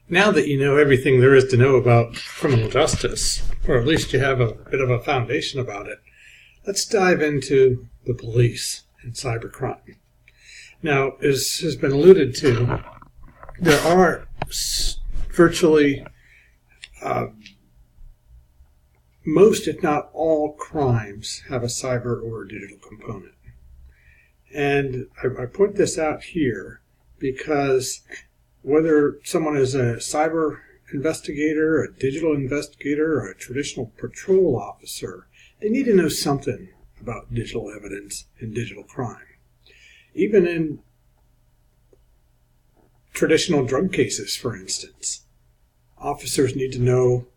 Now that you know everything there is to know about criminal justice, or at least you have a bit of a foundation about it, let's dive into the police and cybercrime. Now, as has been alluded to, there are virtually most, if not all, crimes have a cyber or a digital component. And I point this out here because whether someone is a cyber investigator, a digital investigator, or a traditional patrol officer, they need to know something about digital evidence and digital crime. Even in traditional drug cases, for instance, officers need to know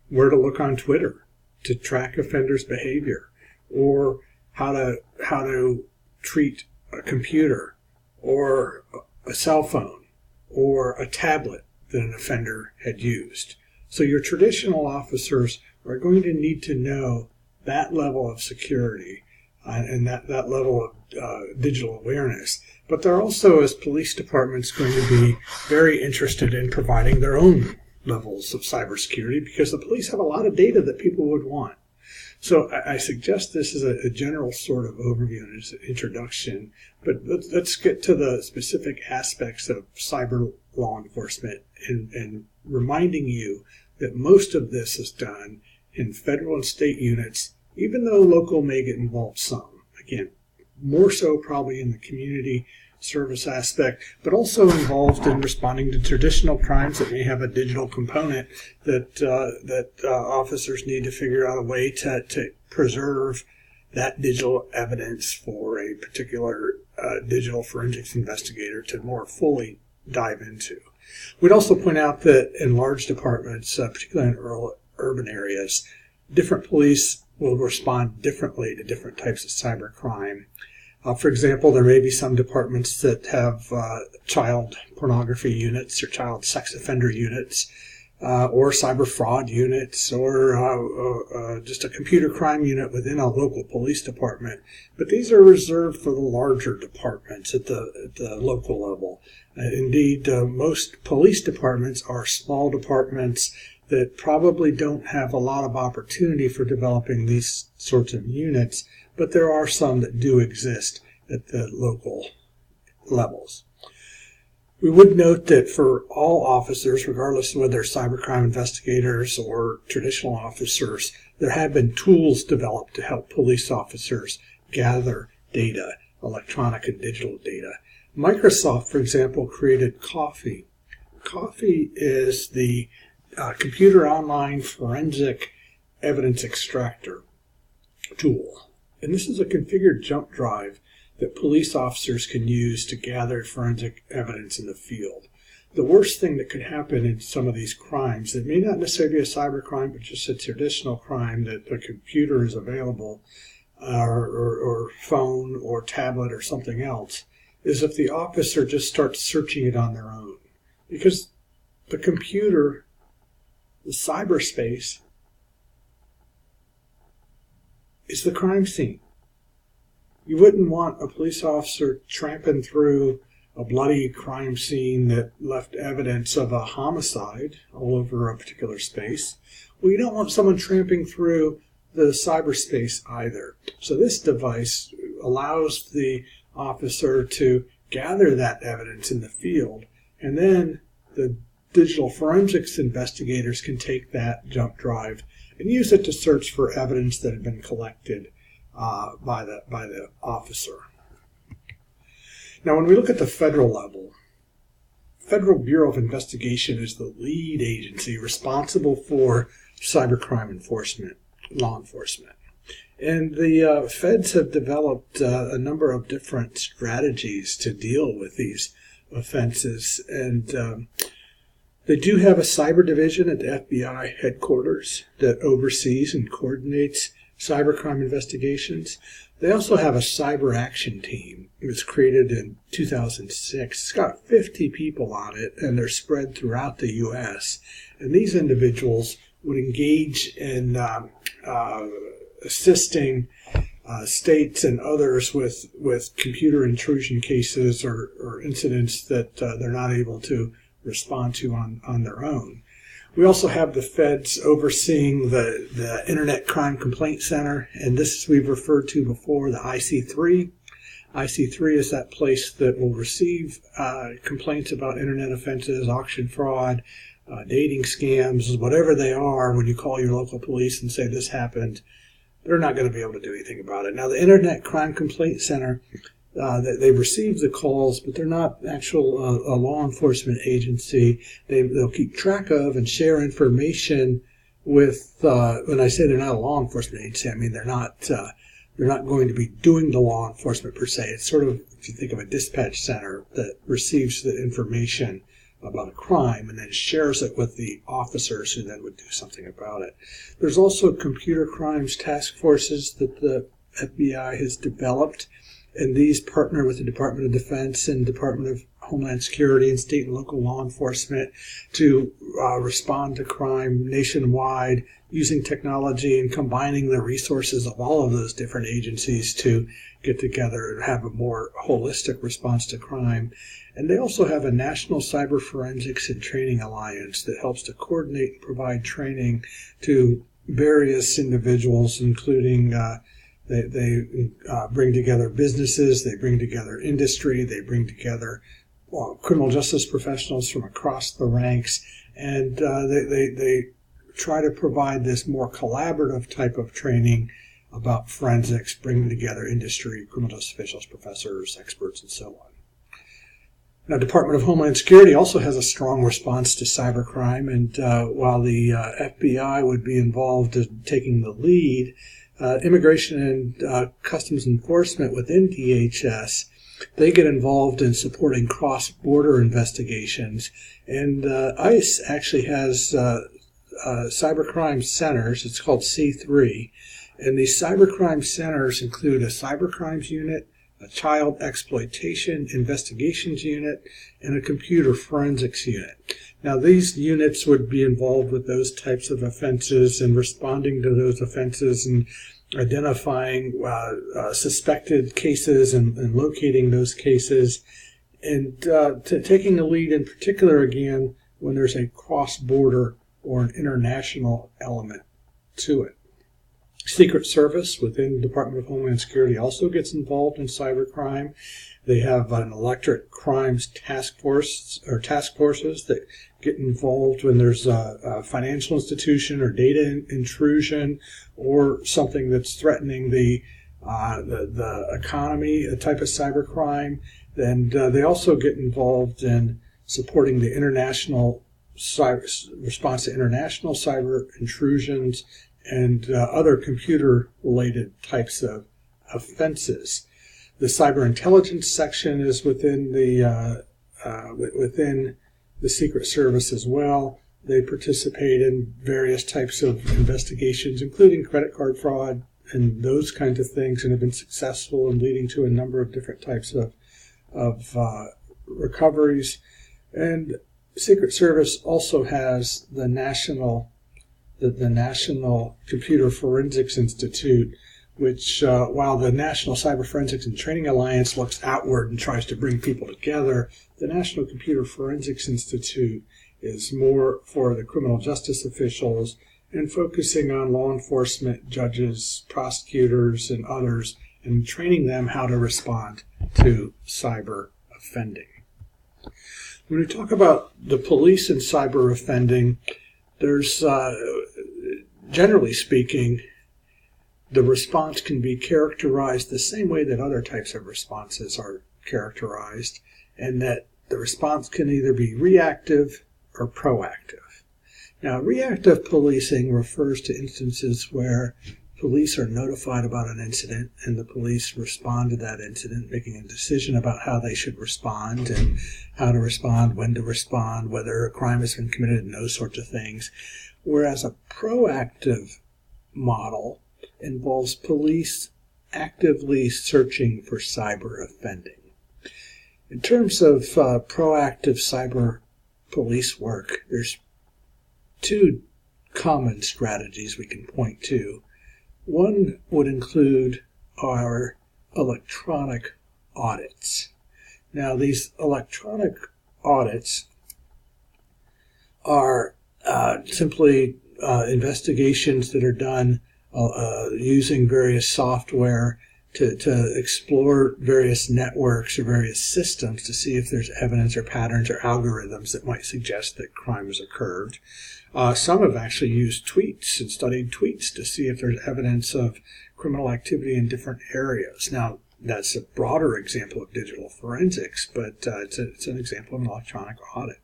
where to look on Twitter to track offenders' behavior, or how to treat a computer or a cell phone or a tablet that an offender had used. So your traditional officers are going to need to know that level of security and that level of digital awareness. But they're also, as police departments, going to be very interested in providing their own levels of cybersecurity because the police have a lot of data that people would want. So I suggest this is a general sort of overview and as an introduction, but let's get to the specific aspects of cyber law enforcement and reminding you that most of this is done in federal and state units, even though local may get involved some. Again, more so probably in the community service aspect, but also involved in responding to traditional crimes that may have a digital component that officers need to figure out a way to preserve that digital evidence for a particular digital forensics investigator to more fully dive into. We'd also point out that in large departments, particularly in urban areas, different police will respond differently to different types of cybercrime. For example, there may be some departments that have child pornography units or child sex offender units, or cyber fraud units, or just a computer crime unit within a local police department. But these are reserved for the larger departments at the local level. Indeed, most police departments are small departments that probably don't have a lot of opportunity for developing these sorts of units, but there are some that do exist at the local levels. We would note that for all officers, regardless of whether they're cybercrime investigators or traditional officers, there have been tools developed to help police officers gather data, electronic and digital data. Microsoft, for example, created Coffee. Coffee is the computer online forensic evidence extractor tool. And this is a configured jump drive that police officers can use to gather forensic evidence in the field. The worst thing that could happen in some of these crimes, that may not necessarily be a cybercrime, but just a traditional crime that a computer is available, or phone or tablet or something else, is if the officer just starts searching it on their own. Because the computer, the cyberspace, is the crime scene. You wouldn't want a police officer tramping through a bloody crime scene that left evidence of a homicide all over a particular space. Well, you don't want someone tramping through the cyberspace either. So this device allows the officer to gather that evidence in the field, and then the digital forensics investigators can take that jump drive and use it to search for evidence that had been collected by the officer. Now, when we look at the federal level, Federal Bureau of Investigation is the lead agency responsible for cybercrime enforcement, law enforcement. And the feds have developed a number of different strategies to deal with these offenses. And they do have a cyber division at the FBI headquarters that oversees and coordinates cybercrime investigations. They also have a cyber action team. It was created in 2006. It's got 50 people on it, and they're spread throughout the U.S. And these individuals would engage in assisting states and others with computer intrusion cases or incidents that they're not able to respond to on their own. We also have the feds overseeing the Internet Crime Complaint Center, and this we've referred to before, the IC3. IC3 is that place that will receive complaints about Internet offenses, auction fraud, dating scams, whatever they are. When you call your local police and say this happened, they're not going to be able to do anything about it. Now, the Internet Crime Complaint Center, they receive the calls, but they're not actual a law enforcement agency. They'll keep track of and share information with, when I say they're not a law enforcement agency, I mean they're not going to be doing the law enforcement per se. It's sort of, if you think of a dispatch center that receives the information about a crime and then shares it with the officers who then would do something about it. There's also computer crimes task forces that the FBI has developed, and these partner with the Department of Defense and Department of Homeland Security and state and local law enforcement to respond to crime nationwide using technology and combining the resources of all of those different agencies to get together and have a more holistic response to crime. And they also have a National Cyber Forensics and Training Alliance that helps to coordinate and provide training to various individuals, including they bring together businesses, they bring together industry, they bring together criminal justice professionals from across the ranks, and they try to provide this more collaborative type of training about forensics, bringing together industry, criminal justice officials, professors, experts, and so on. Now, Department of Homeland Security also has a strong response to cybercrime, and while the FBI would be involved in taking the lead, Immigration and Customs Enforcement within DHS, they get involved in supporting cross-border investigations. And ICE actually has Cybercrime Centers. It's called C3. And these Cybercrime Centers include a cybercrimes unit, a child exploitation investigations unit, and a computer forensics unit. Now, these units would be involved with those types of offenses and responding to those offenses and identifying suspected cases and locating those cases, and taking the lead in particular, again, when there's a cross-border or an international element to it. Secret Service within the Department of Homeland Security also gets involved in cybercrime. They have an electorate crimes task force or task forces that get involved when there's a financial institution or data intrusion or something that's threatening the economy, a type of cybercrime. And they also get involved in supporting the international response to international cyber intrusions and other computer-related types of offenses. The cyber intelligence section is within the Secret Service as well. They participate in various types of investigations, including credit card fraud and those kinds of things, and have been successful in leading to a number of different types of recoveries. And Secret Service also has the National Computer Forensics Institute, which, while the National Cyber Forensics and Training Alliance looks outward and tries to bring people together, the National Computer Forensics Institute is more for the criminal justice officials and focusing on law enforcement, judges, prosecutors, and others, and training them how to respond to cyber offending. When we talk about the police and cyber offending, there's, generally speaking, the response can be characterized the same way that other types of responses are characterized, and that the response can either be reactive or proactive. Now, reactive policing refers to instances where police are notified about an incident and the police respond to that incident, making a decision about how they should respond and how to respond, when to respond, whether a crime has been committed, and those sorts of things. Whereas a proactive model involves police actively searching for cyber offending. In terms of proactive cyber police work, there's two common strategies we can point to. One would include our electronic audits. Now, these electronic audits are simply investigations that are done using various software to explore various networks or various systems to see if there's evidence or patterns or algorithms that might suggest that crime has occurred. Some have actually used tweets and studied tweets to see if there's evidence of criminal activity in different areas. Now, that's a broader example of digital forensics, but it's an example of an electronic audit.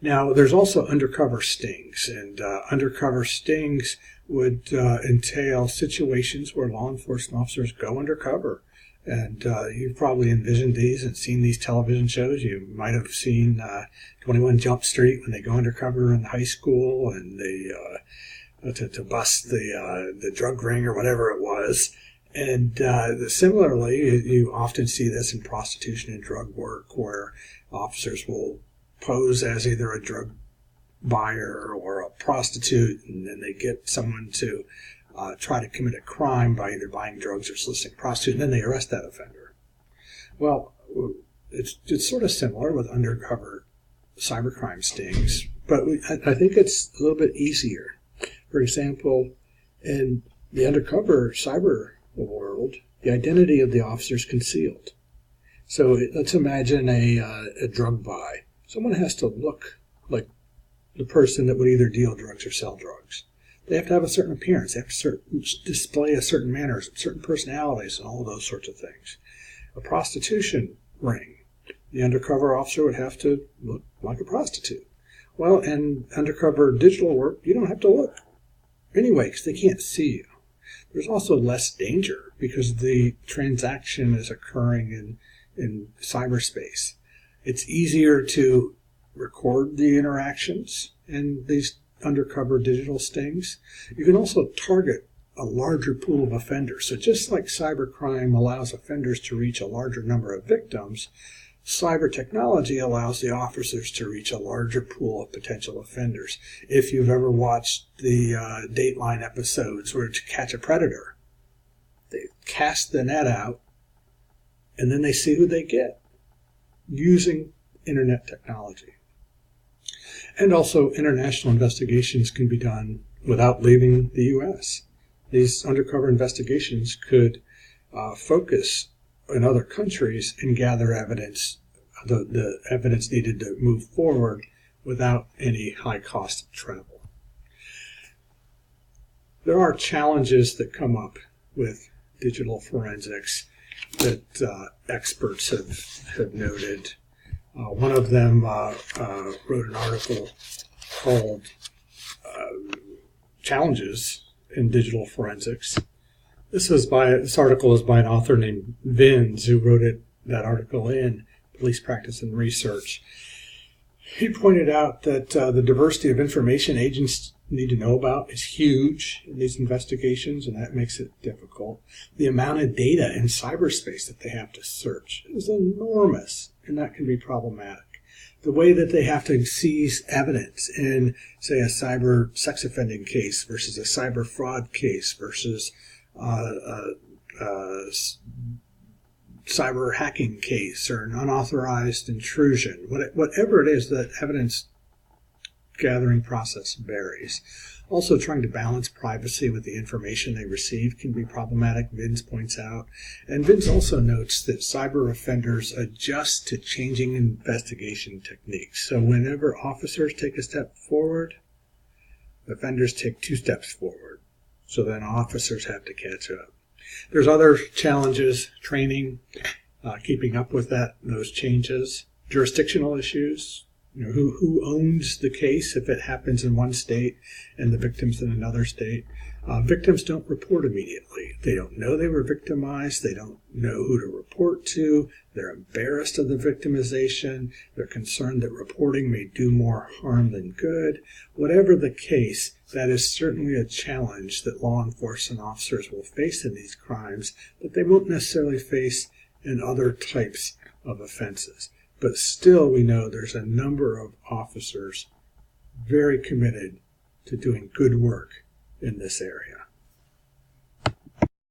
Now, there's also undercover stings, and undercover stings would entail situations where law enforcement officers go undercover. And you've probably envisioned these and seen these television shows. You might have seen 21 Jump Street when they go undercover in high school and they to bust the drug ring or whatever it was. And similarly, you often see this in prostitution and drug work where officers will pose as either a drug buyer or a prostitute, and then they get someone to try to commit a crime by either buying drugs or soliciting a prostitute, and then they arrest that offender. Well, it's sort of similar with undercover cybercrime stings, but I think it's a little bit easier. For example, in the undercover cyber world, the identity of the officer is concealed. So let's imagine a drug buy. Someone has to look like the person that would either deal drugs or sell drugs. They have to have a certain appearance. They have to display a certain manners, certain personalities, and all of those sorts of things. A prostitution ring, the undercover officer would have to look like a prostitute. Well, in undercover digital work, you don't have to look anyway because they can't see you. There's also less danger because the transaction is occurring in cyberspace. It's easier to record the interactions in these undercover digital stings. You can also target a larger pool of offenders. So just like cybercrime allows offenders to reach a larger number of victims, cyber technology allows the officers to reach a larger pool of potential offenders. If you've ever watched the Dateline episodes where to catch a predator, they cast the net out and then they see who they get using internet technology. And also, international investigations can be done without leaving the U.S. These undercover investigations could focus in other countries and gather evidence, the evidence needed to move forward without any high cost of travel. There are challenges that come up with digital forensics that experts have noted. One of them wrote an article called Challenges in Digital Forensics. This article is by an author named Vins, who wrote that article in Police Practice and Research. He pointed out that the diversity of information agents need to know about is huge in these investigations, and that makes it difficult. The amount of data in cyberspace that they have to search is enormous, and that can be problematic. The way that they have to seize evidence in, say, a cyber sex offending case versus a cyber fraud case versus cyber hacking case or an unauthorized intrusion, whatever it is, that evidence gathering process varies. Also, trying to balance privacy with the information they receive can be problematic, Vins points out. And Vins also notes that cyber offenders adjust to changing investigation techniques. So whenever officers take a step forward, offenders take 2 steps forward. So then officers have to catch up. There's other challenges, training, keeping up with those changes, jurisdictional issues. Who owns the case if it happens in one state and the victim's in another state. Victims don't report immediately. They don't know they were victimized. They don't know who to report to. They're embarrassed of the victimization. They're concerned that reporting may do more harm than good. Whatever the case, that is certainly a challenge that law enforcement officers will face in these crimes that they won't necessarily face in other types of offenses. But still, we know there's a number of officers very committed to doing good work in this area.